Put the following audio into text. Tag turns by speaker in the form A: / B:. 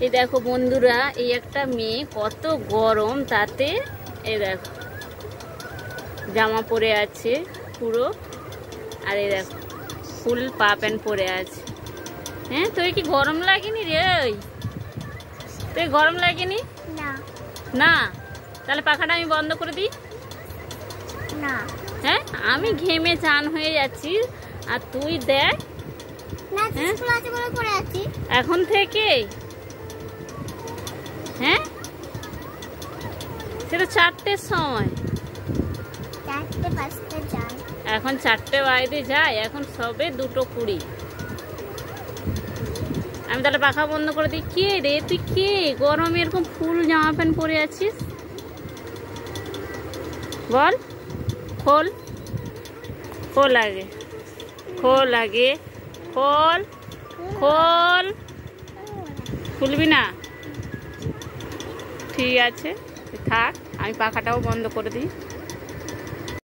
A: এই দেখো বন্ধুরা, এই একটা মেয়ে কত গরম, তাতে এই দেখো জামা পরে আছে পুরো, আর এই দেখো ফুল পা প্যান্ট পরে আছে। হ্যাঁ, তোর কি গরম লাগেনি রে? তোর গরম লাগেনি? না, তাহলে পাখাটা আমি বন্ধ করে দিই
B: না।
A: হ্যাঁ, আমি ঘেমে চান হয়ে যাচ্ছি, আর তুই দেখ এখন থেকে। হ্যাঁ, সেটা 4টের সময়, এখন 4টে বাজতে যায়, এখন সবে 2:20। আমি তাহলে পাখা বন্ধ করে দিই। কে রে তুই? কে গরমে এরকম ফুল জামা প্যান্ট পরে আছিস? বল, খোল, খোল আগে, খোল আগে, খোল, খোল। খুলবি না? ঠিক আছে, থাক, আমি পাখাটাও বন্ধ করে দিই।